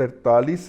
43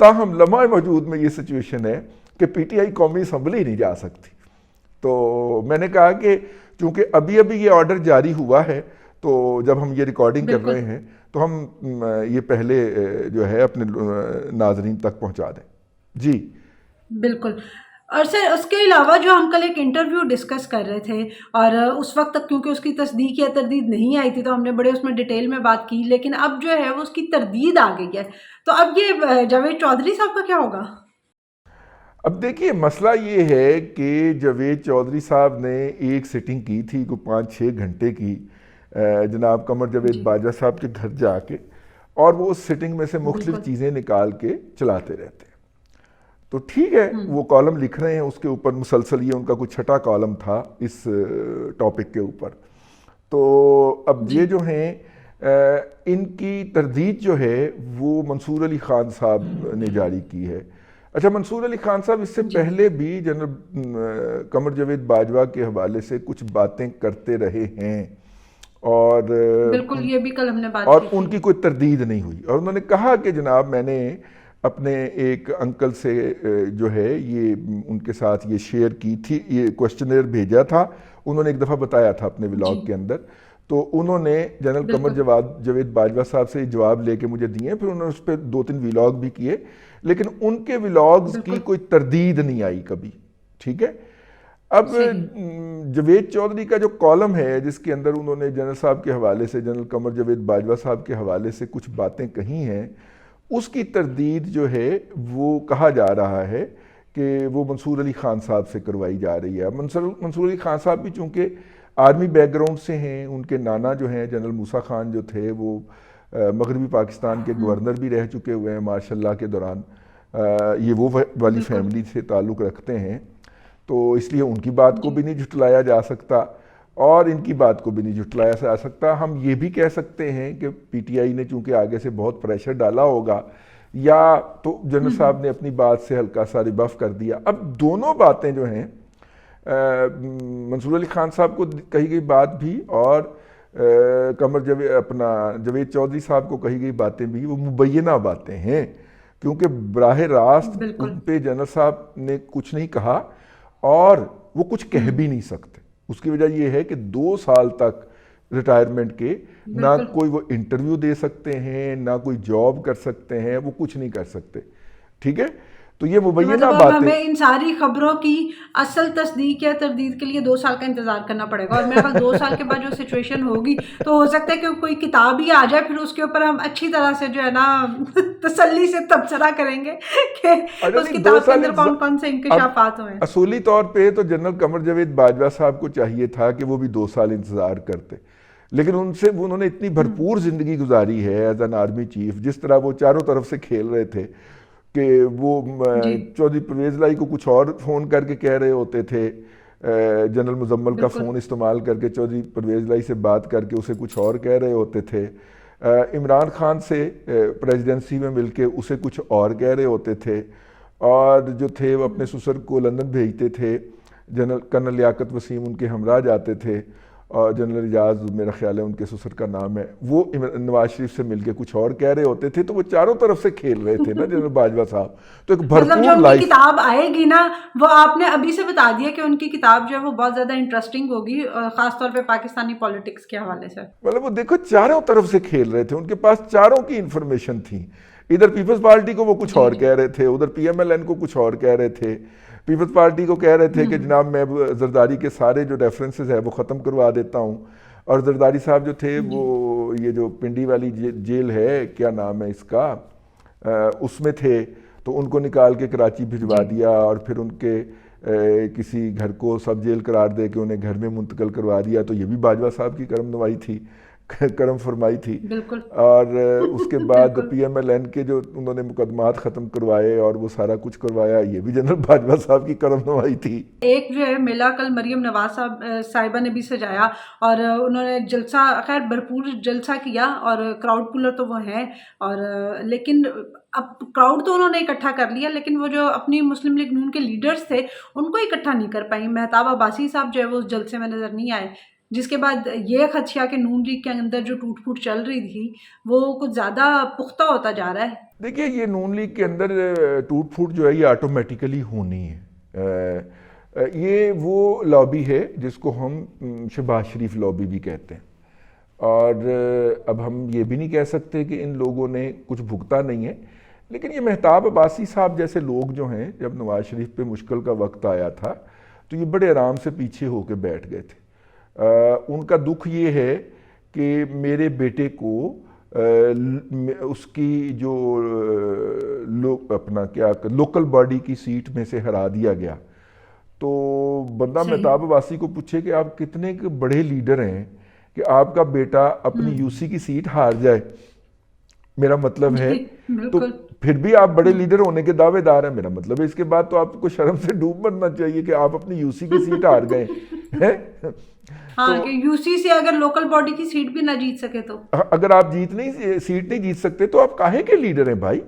تاہم لمحہ موجود میں یہ سچویشن ہے کہ پی ٹی آئی قومی اسمبلی نہیں جا سکتی. تو میں نے کہا کہ چونکہ ابھی یہ آرڈر جاری ہوا ہے، تو جب ہم یہ ریکارڈنگ کر بالکل رہے ہیں تو ہم یہ پہلے جو ہے اپنے ناظرین تک پہنچا دیں. جی بالکل. اور سر اس کے علاوہ جو ہم کل ایک انٹرویو ڈسکس کر رہے تھے، اور اس وقت تک کیونکہ اس کی تصدیق یا تردید نہیں آئی تھی تو ہم نے بڑے اس میں ڈیٹیل میں بات کی، لیکن اب جو ہے وہ اس کی تردید آ گئی ہے. تو اب یہ جاوید چودھری صاحب کا کیا ہوگا؟ اب دیکھیے مسئلہ یہ ہے کہ جاوید چودھری صاحب نے ایک سیٹنگ کی تھی کوئی 5-6 گھنٹے کی جناب قمر جاوید جی باجوہ صاحب کے گھر جا کے، اور وہ اس سیٹنگ میں سے مختلف بالکل. چیزیں نکال کے چلاتے رہتے ہیں. تو ٹھیک ہے وہ کالم لکھ رہے ہیں اس کے اوپر مسلسل، یہ ان کا کوئی چھٹا کالم تھا اس ٹاپک کے اوپر. تو اب جی یہ جو ہیں ان کی تردید جو ہے وہ منصور علی خان صاحب نے جاری کی ہے. اچھا، منصور علی خان صاحب اس سے جی پہلے بھی جنرل قمر جاوید باجوہ کے حوالے سے کچھ باتیں کرتے رہے ہیں، اور بالکل، یہ بھی کل ہم نے بات کی ان تھی. کی کوئی تردید نہیں ہوئی. اور انہوں نے کہا کہ جناب میں نے اپنے ایک انکل سے جو ہے یہ ان کے ساتھ یہ شیئر کی تھی، یہ کوشچنر بھیجا تھا، انہوں نے ایک دفعہ بتایا تھا اپنے جی ولاگ کے اندر. تو انہوں نے جنرل قمر بالکل. جاوید باجوہ صاحب سے جواب لے کے مجھے دیے، پھر انہوں نے اس پہ 2-3 ولاگ بھی کیے، لیکن ان کے ولاگز کی بالکل کوئی تردید نہیں آئی کبھی. ٹھیک ہے. اب صحیح. جاوید چودھری کا جو کالم ہے جس کے اندر انہوں نے جنرل صاحب کے حوالے سے، جنرل قمر جاوید باجوہ صاحب کے حوالے سے کچھ باتیں کہی ہیں، اس کی تردید جو ہے وہ کہا جا رہا ہے کہ وہ منصور علی خان صاحب سے کروائی جا رہی ہے. منصور علی خان صاحب بھی چونکہ آرمی بیک گراؤنڈ سے ہیں، ان کے نانا جو ہیں جنرل موسیٰ خان جو تھے وہ مغربی پاکستان کے گورنر بھی رہ چکے ہوئے ہیں مارشل لاء کے دوران، یہ وہ والی بالکل فیملی سے تعلق رکھتے ہیں. تو اس لیے ان کی بات کو جی بھی نہیں جھٹلایا جا سکتا اور ان کی بات کو بھی نہیں جھٹلایا جا سکتا. ہم یہ بھی کہہ سکتے ہیں کہ پی ٹی آئی نے چونکہ آگے سے بہت پریشر ڈالا ہوگا، یا تو جنرل صاحب نے اپنی بات سے ہلکا سا ریبف کر دیا. اب دونوں باتیں جو ہیں منصور علی خان صاحب کو کہی گئی بات بھی اور جاوید چودھری صاحب کو کہی گئی باتیں بھی وہ مبینہ باتیں ہیں، کیونکہ براہ راست بالکل ان پہ جنرل صاحب نے کچھ نہیں کہا اور وہ کچھ کہہ بھی نہیں سکتے. اس کی وجہ یہ ہے کہ 2 سال تک ریٹائرمنٹ کے نہ بالکل. کوئی وہ انٹرویو دے سکتے ہیں، نہ کوئی جاب کر سکتے ہیں، وہ کچھ نہیں کر سکتے. ٹھیک ہے. تو یہ تو مبینہ مطلب اب باتیں. ہمیں ان ساری خبروں کی اصل تصدیق یا تردید کے لیے 2 سال کا انتظار کرنا پڑے گا، اور میرے خیال 2 سال کے بعد جو سچویشن ہوگی تو ہو سکتا ہے کہ کوئی کتاب ہی آ جائے، پھر اس کے اوپر ہم اچھی طرح سے جو ہے نا تسلی سے تبصرہ کریں گے کہ اس کتاب کے اندر کون کون سے انکشافات ہوئے ہیں. اصولی طور پہ تو جنرل قمر جاوید باجوہ صاحب کو چاہیے تھا کہ وہ بھی 2 سال انتظار کرتے، لیکن انہوں نے اتنی بھرپور زندگی گزاری ہے ایز این آرمی چیف، جس طرح وہ چاروں طرف سے کھیل رہے تھے کہ وہ جی چودھری پرویز لائی کو کچھ اور فون کر کے کہہ رہے ہوتے تھے، جنرل مزمل کا بالکل فون استعمال کر کے چودھری پرویز لائی سے بات کر کے اسے کچھ اور کہہ رہے ہوتے تھے، عمران خان سے پریزیڈنسی میں مل کے اسے کچھ اور کہہ رہے ہوتے تھے، اور جو تھے وہ اپنے سسر کو لندن بھیجتے تھے، جنرل کرنل لیاقت وسیم ان کے ہمراہ جاتے تھے، اور جنرل اجاز میرا خیال ہے ان کے سسر کا نام ہے، وہ نواز شریف سے مل کے کچھ اور کہہ رہے ہوتے تھے. تو وہ چاروں طرف سے کھیل رہے تھے نا جنرل باجوہ صاحب. تو ایک مطلب جو بھرپور ان کی لائف. کتاب آئے گی نا، وہ آپ نے ابھی سے بتا دیا کہ ان کی کتاب جو ہے وہ بہت زیادہ انٹرسٹنگ ہوگی، خاص طور پہ پاکستانی پالیٹکس کے حوالے سے. مطلب وہ دیکھو چاروں طرف سے کھیل رہے تھے، ان کے پاس چاروں کی انفارمیشن تھی. ادھر پیپلز پارٹی کو وہ کچھ جی اور جی کہہ رہے تھے، ادھر پی ایم ایل این کو کچھ اور کہہ رہے تھے. پیپلز پارٹی کو کہہ رہے تھے کہ جناب میں زرداری کے سارے جو ریفرنسز ہے وہ ختم کروا دیتا ہوں، اور زرداری صاحب جو تھے وہ یہ جو پنڈی والی جیل ہے کیا نام ہے اس کا، اس میں تھے، تو ان کو نکال کے کراچی بھجوا دیا، اور پھر ان کے کسی گھر کو سب جیل قرار دے کے انہیں گھر میں منتقل کروا دیا. تو یہ بھی باجوہ صاحب کی کرم نوائی تھی، کرم فرمائی تھی. بالکل اور اس کے بعد بالکل. پی ایم ایل این کے جو انہوں نے مقدمات ختم کروائے اور وہ سارا کچھ کروایا، یہ بھی جنرل باجوہ صاحب کی کرم نوائی تھی. ایک جو ہے میلہ کل مریم نواز صاحبہ نے بھی سجایا، اور انہوں نے جلسہ خیر بھرپور جلسہ کیا، اور کراؤڈ پولر تو وہ ہیں، اور لیکن اب کراؤڈ تو انہوں نے اکٹھا کر لیا، لیکن وہ جو اپنی مسلم لیگ نون کے لیڈرز تھے ان کو اکٹھا نہیں کر پائیں. مہتاب عباسی صاحب جو ہے وہ اس جلسے میں نظر نہیں آئے، جس کے بعد یہ خدشہ کہ نون لیگ کے اندر جو ٹوٹ پھوٹ چل رہی تھی وہ کچھ زیادہ پختہ ہوتا جا رہا ہے. دیکھیے یہ نون لیگ کے اندر ٹوٹ پھوٹ جو ہے یہ آٹومیٹیکلی ہونی ہے. یہ وہ لابی ہے جس کو ہم شہباز شریف لابی بھی کہتے ہیں, اور اب ہم یہ بھی نہیں کہہ سکتے کہ ان لوگوں نے کچھ بھگتا نہیں ہے, لیکن یہ مہتاب عباسی صاحب جیسے لوگ جو ہیں جب نواز شریف پہ مشکل کا وقت آیا تھا تو یہ بڑے آرام سے پیچھے ہو کے بیٹھ گئے تھے. ان کا دکھ یہ ہے کہ میرے بیٹے کو اس کی جو اپنا کیا لوکل باڈی کی سیٹ میں سے ہرا دیا گیا. تو بندہ مہتاب عباسی کو پوچھے کہ آپ کتنے بڑے لیڈر ہیں کہ آپ کا بیٹا اپنی یو سی کی سیٹ ہار جائے, میرا مطلب ہے تو پھر بھی آپ بڑے لیڈر ہونے کے دعوے دار ہیں, میرا مطلب ہے اس کے بعد تو آپ کو شرم سے ڈوب مرنا چاہیے کہ آپ اپنی یو سی کی سیٹ ہار گئے ہیں. ہاں کہ یو سی سے اگر لوکل باڈی کی سیٹ بھی نہ جیت سکے تو, اگر آپ سیٹ نہیں جیت سکتے تو آپ کاہے کے لیڈر ہیں بھائی,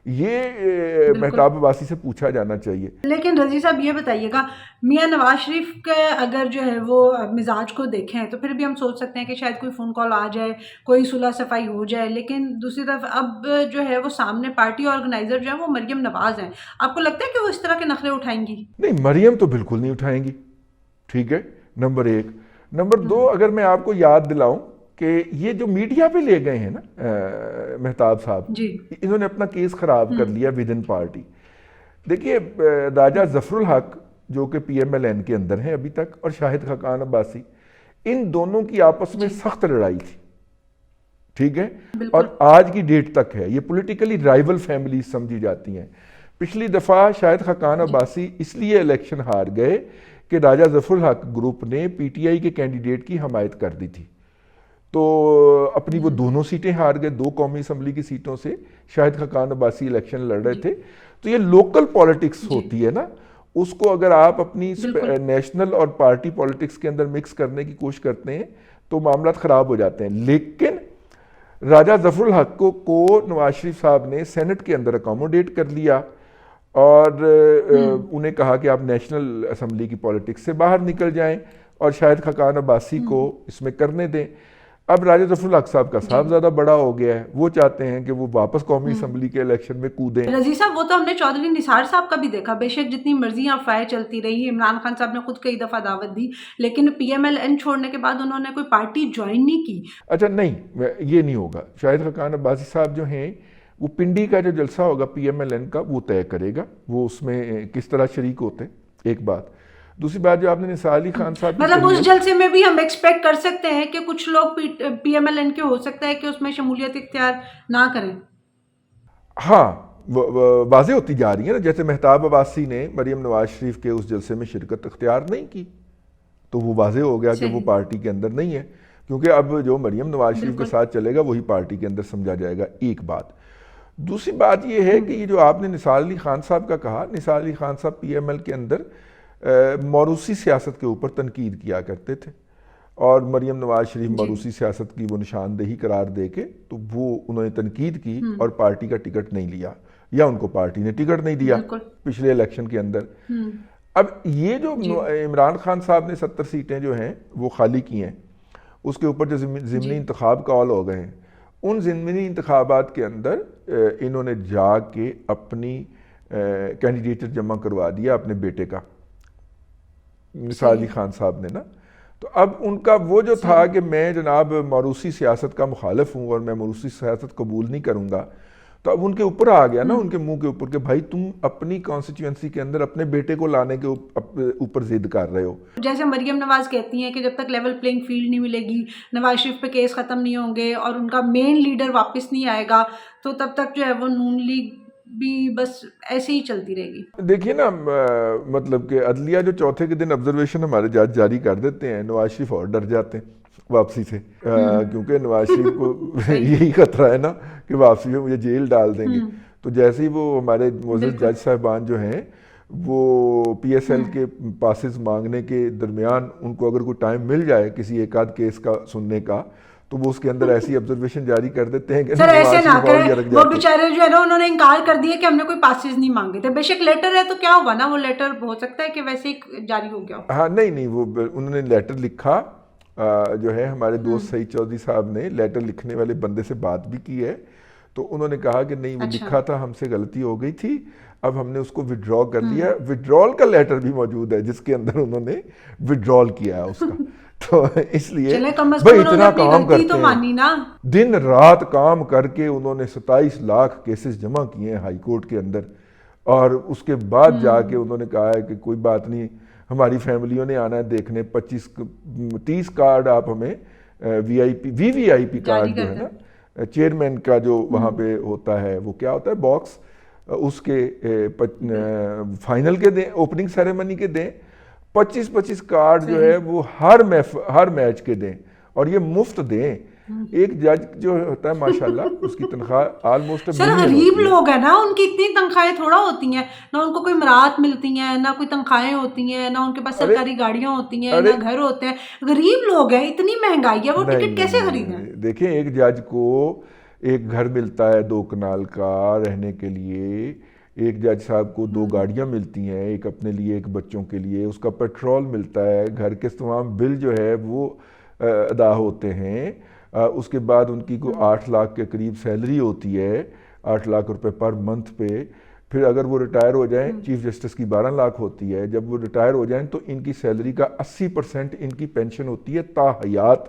یہ مہتاب عباسی سے پوچھا جانا چاہیے. لیکن رضی صاحب یہ بتائیے گا, میاں نواز شریف کے اگر جو ہے وہ مزاج کو دیکھیں تو پھر بھی ہم سوچ سکتے ہیں کہ شاید کوئی فون کال آ جائے, کوئی صلح صفائی ہو جائے, لیکن دوسری طرف اب جو ہے وہ سامنے پارٹی آرگنائزر جو ہے وہ مریم نواز ہیں. آپ کو لگتا ہے کہ وہ اس طرح کے نخرے اٹھائیں گی؟ نہیں, مریم تو بالکل نہیں اٹھائیں گی, ٹھیک ہے, نمبر ایک. نمبر دو, اگر میں آپ کو یاد دلاؤں کہ یہ جو میڈیا پہ لے گئے ہیں نا مہتاب صاحب, انہوں نے اپنا کیس خراب کر لیا ود ان پارٹی. دیکھیے راجہ ظفر الحق جو کہ پی ایم ایل این کے اندر ہیں ابھی تک, اور شاہد خاقان عباسی, ان دونوں کی آپس میں سخت لڑائی تھی, ٹھیک ہے, اور آج کی ڈیٹ تک ہے. یہ پولیٹیکلی رائیول فیملیز سمجھی جاتی ہیں. پچھلی دفعہ شاہد خاقان عباسی اس لیے الیکشن ہار گئے کہ راجہ ظفر الحق گروپ نے پی ٹی آئی کے کینڈیڈیٹ کی حمایت کر دی تھی, تو اپنی وہ دونوں سیٹیں ہار گئے. 2 قومی اسمبلی کی سیٹوں سے شاہد خاقان عباسی الیکشن لڑ رہے تھے. تو یہ لوکل پالیٹکس ہوتی ہے نا, اس کو اگر آپ اپنی نیشنل اور پارٹی پالیٹکس کے اندر مکس کرنے کی کوشش کرتے ہیں تو معاملات خراب ہو جاتے ہیں. لیکن راجہ ظفر الحق کو نواز شریف صاحب نے سینٹ کے اندر اکاموڈیٹ کر لیا اور انہیں کہا کہ آپ نیشنل اسمبلی کی پالیٹکس سے باہر نکل جائیں اور شاہد خاقان عباسی کو اس میں کرنے دیں. اب راجہ ظفر الحق صاحب کا صاحب زیادہ بڑا ہو گیا ہے, وہ چاہتے ہیں کہ وہ واپس قومی اسمبلی کے الیکشن میں کودیں. رضی صاحب وہ تو ہم نے چودھری نثار صاحب کا بھی دیکھا, بے شک جتنی مرضی افواہیں چلتی رہی, عمران خان صاحب نے خود کئی دفعہ دعوت دی, لیکن پی ایم ایل این چھوڑنے کے بعد انہوں نے کوئی پارٹی جوائن نہیں کی. اچھا نہیں, یہ نہیں ہوگا. شاہد خاقان عباسی صاحب جو ہیں وہ پنڈی کا جو جلسہ ہوگا پی ایم ایل این کا وہ طے کرے گا, وہ اس میں کس طرح شریک ہوتے, ایک بات. دوسری بات جو آپ نے نثار علی خان صاحب, مطلب اس جلسے میں بھی ہم ایکسپیکٹ کر سکتے ہیں کہ کچھ لوگ پی ایم ایل این کے ہو سکتا ہے کہ اس میں شمولیت اختیار نہ کریں. ہاں واضح ہوتی جا رہی ہے نا, جیسے مہتاب عباسی نے مریم نواز شریف کے اس جلسے میں شرکت اختیار نہیں کی تو وہ واضح ہو گیا کہ وہ پارٹی کے اندر نہیں ہے, کیونکہ اب جو مریم نواز شریف کے ساتھ چلے گا وہی پارٹی کے اندر سمجھا جائے گا. ایک بات. دوسری بات یہ ہے کہ یہ جو آپ نے نثار علی خان صاحب کا کہا, نثار علی خان صاحب پی ایم ایل کے اندر موروثی سیاست کے اوپر تنقید کیا کرتے تھے, اور مریم نواز شریف موروثی سیاست کی وہ نشاندہی قرار دے کے تو وہ انہوں نے تنقید کی اور پارٹی کا ٹکٹ نہیں لیا, یا ان کو پارٹی نے ٹکٹ نہیں دیا پچھلے الیکشن کے اندر. اب یہ جو عمران خان صاحب نے 70 سیٹیں جو ہیں وہ خالی کی ہیں, اس کے اوپر جو ضمنی انتخاب کال ہو گئے ہیں, ان ضمنی انتخابات کے اندر انہوں نے جا کے اپنی کینڈیڈیٹ جمع کروا دیا اپنے بیٹے کا, نثار علی خان صاحب نے نا. تو اب ان کا وہ جو تھا کہ میں جناب موروثی سیاست کا مخالف ہوں اور میں موروثی سیاست قبول نہیں کروں گا, تو اب ان کے اوپر آ گیا نا, ان کے منہ کے اوپر کہ بھائی تم اپنی کانسٹیچوئنسی کے اندر اپنے بیٹے کو لانے کے اوپر ضد کر رہے ہو. جیسے مریم نواز کہتی ہیں کہ جب تک لیول پلینگ فیلڈ نہیں ملے گی, نواز شریف پہ کیس ختم نہیں ہوں گے اور ان کا مین لیڈر واپس نہیں آئے گا, تو تب تک جو ہے وہ نون لیگ بھی بس ایسے ہی چلتی رہے گی. دیکھیے نا, مطلب کہ عدلیہ جو چوتھے کے دن آبزرویشن ہمارے جج جاری کر دیتے ہیں, نواز شریف اور ڈر جاتے ہیں واپسی سے, کیونکہ نواز شریف کو یہی خطرہ ہے نا کہ واپسی میں مجھے جیل ڈال دیں گے. تو جیسے ہی وہ ہمارے معزز جج صاحبان جو ہیں وہ پی ایس ایل کے پاسز مانگنے کے درمیان ان کو اگر کوئی ٹائم مل جائے کسی ایک آدھ کیس کا سننے کا, تو وہ اس کے اندر ایسی آبزرویشن جاری کر دیتے ہیں کہ سر ایسے نہ کریں, وہ بیچارے جو ہے نا انہوں نے انکار کر دیا کہ ہم نے کوئی پاسز نہیں مانگے تھے. بے شک لیٹر ہے تو کیا ہوا نا, وہ لیٹر ہو سکتا ہے کہ ویسے ہی جاری ہو گیا. ہاں نہیں, وہ انہوں نے لیٹر لکھا, جو ہے ہمارے دوست سعید چودھری صاحب نے لیٹر لکھنے والے بندے سے بات بھی کی ہے, تو انہوں نے کہا کہ نہیں وہ اچھا لکھا تھا ہم سے غلطی ہو گئی تھی، اب ہم نے اس کو وڈرا کر لیا. وڈرال کا لیٹر بھی موجود ہے جس کے اندر انہوں نے وڈرال کیا ہے اس کا. تو اس لیے چلے کم از بھائی کم انہوں نے اتنا اپنی کام غلطی تو کرتے مانی ہیں، نا. دن رات کام کر کے انہوں نے 27 لاکھ کیسز جمع کیے ہیں ہائی کورٹ کے اندر، اور اس کے بعد جا کے انہوں نے کہا ہے کہ کوئی بات نہیں، ہماری فیملیوں نے آنا ہے دیکھنے، 30 کارڈ آپ ہمیں وی آئی پی جاری کارڈ جو کر ہے دیں. نا چیئرمین کا جو وہاں پہ ہوتا ہے وہ کیا ہوتا ہے باکس، اس کے فائنل کے دیں، اوپننگ سیریمنی کے دیں. 25 کارڈ جو ہے وہ ہر میچ کے دیں، اور یہ مفت دیں. ایک جج جو ہوتا ہے ماشاءاللہ اس کی تنخواہ آلموسٹ سر ملین غریب ہوتی ہے. لوگ ہیں نا، ان کی اتنی تنخواہیں تھوڑا ہوتی ہیں، نہ ان کو کوئی مراعات ملتی ہیں، نہ کوئی تنخواہیں ہوتی ہیں، نہ ان کے پاس ارے سرکاری گاڑیاں ہوتی ہیں، ارے نہ گھر ہوتے ہیں. غریب لوگ ہیں، اتنی مہنگائی ہے، وہ نہیں ٹکٹ نہیں کیسے نہیں خریدیں؟ نہیں، دیکھیں ایک جج کو ایک گھر ملتا ہے 2 کنال کا رہنے کے لیے، ایک جج صاحب کو 2 گاڑیاں ملتی ہیں، ایک اپنے لیے ایک بچوں کے لیے، اس کا پیٹرول ملتا ہے، گھر کے تمام بل جو ہے وہ ادا ہوتے ہیں. اس کے بعد ان کی کوئی 8 لاکھ کے قریب سیلری ہوتی ہے، 8 لاکھ روپے پر منتھ پہ. پھر اگر وہ ریٹائر ہو جائیں، چیف جسٹس کی 12 لاکھ ہوتی ہے، جب وہ ریٹائر ہو جائیں تو ان کی سیلری کا 80% ان کی پینشن ہوتی ہے تا حیات.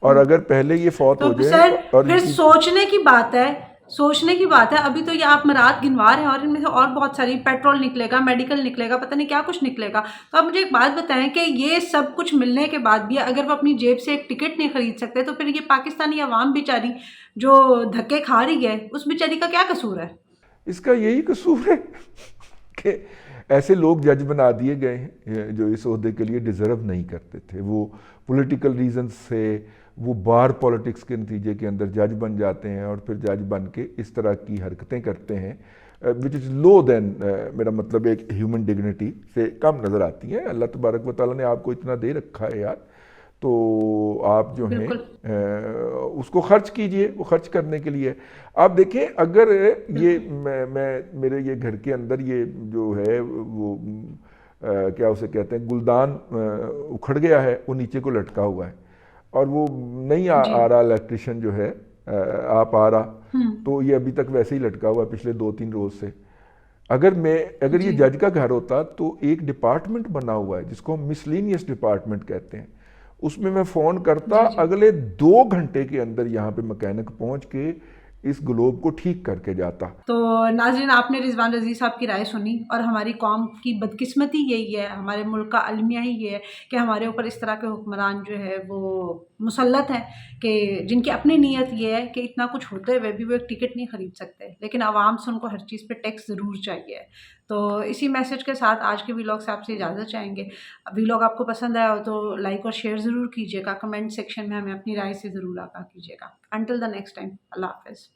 اور اگر پہلے یہ فوت تو ہو جائیں سر اور ان پھر کی سوچنے کی بات ہے، سوچنے کی بات ہے. ابھی تو یہ آپ مراعات گنوا رہے ہیں، اور ان میں سے اور بہت ساری، پیٹرول نکلے گا، میڈیکل نکلے گا، پتہ نہیں کیا کچھ نکلے گا. تو آپ مجھے ایک بات بتائیں کہ یہ سب کچھ ملنے کے بعد بھی اگر وہ اپنی جیب سے ایک ٹکٹ نہیں خرید سکتے، تو پھر یہ پاکستانی عوام بیچاری جو دھکے کھا رہی ہے، اس بیچاری کا کیا قصور ہے؟ اس کا یہی قصور ہے کہ ایسے لوگ جج بنا دیے گئے ہیں جو اس عہدے کے لیے ڈیزرو نہیں کرتے تھے. وہ پولیٹیکل ریزنز سے، وہ بار پولیٹکس کے نتیجے کے اندر جج بن جاتے ہیں، اور پھر جج بن کے اس طرح کی حرکتیں کرتے ہیں وچ از لو دین، میرا مطلب ایک ہیومن ڈگنیٹی سے کم نظر آتی ہیں. اللہ تبارک و تعالیٰ نے آپ کو اتنا دے رکھا ہے یار، تو آپ جو ہیں بالکل اس کو خرچ کیجئے، وہ خرچ کرنے کے لیے. آپ دیکھیں اگر یہ میں میرے یہ گھر کے اندر یہ جو ہے وہ کیا اسے کہتے ہیں گلدان اکھڑ گیا ہے، وہ نیچے کو لٹکا ہوا ہے، اور وہ نہیں جی. آ رہا الیکٹریشین جو ہے آپ آ رہا، تو یہ ابھی تک ویسے ہی لٹکا ہوا ہے پچھلے 2-3 روز سے. اگر یہ جی جج کا گھر ہوتا تو ایک ڈپارٹمنٹ بنا ہوا ہے جس کو ہم مسلینیس ڈپارٹمنٹ کہتے ہیں، اس میں فون کرتا، جی جی. اگلے 2 گھنٹے کے اندر یہاں پہ مکینک پہنچ کے اس گلوب کو ٹھیک کر کے جاتا. تو ناظرین، آپ نے رضوان رضوی صاحب کی رائے سنی، اور ہماری قوم کی بدقسمتی یہی ہے، ہمارے ملک کا المیہ ہی یہ ہے کہ ہمارے اوپر اس طرح کے حکمران جو ہے وہ مسلط ہیں، کہ جن کی اپنی نیت یہ ہے کہ اتنا کچھ ہوتے ہوئے بھی وہ ایک ٹکٹ نہیں خرید سکتے، لیکن عوام سے ان کو ہر چیز پہ ٹیکس ضرور چاہیے. تو اسی میسج کے ساتھ آج کے ویلاگ سے آپ سے اجازت چاہیں گے. ویلاگ آپ کو پسند آیا ہو تو لائک اور شیئر ضرور کیجیے گا، کمنٹ سیکشن میں ہمیں اپنی رائے سے ضرور آگاہ کیجیے گا. انٹل دا نیکسٹ ٹائم، اللہ حافظ.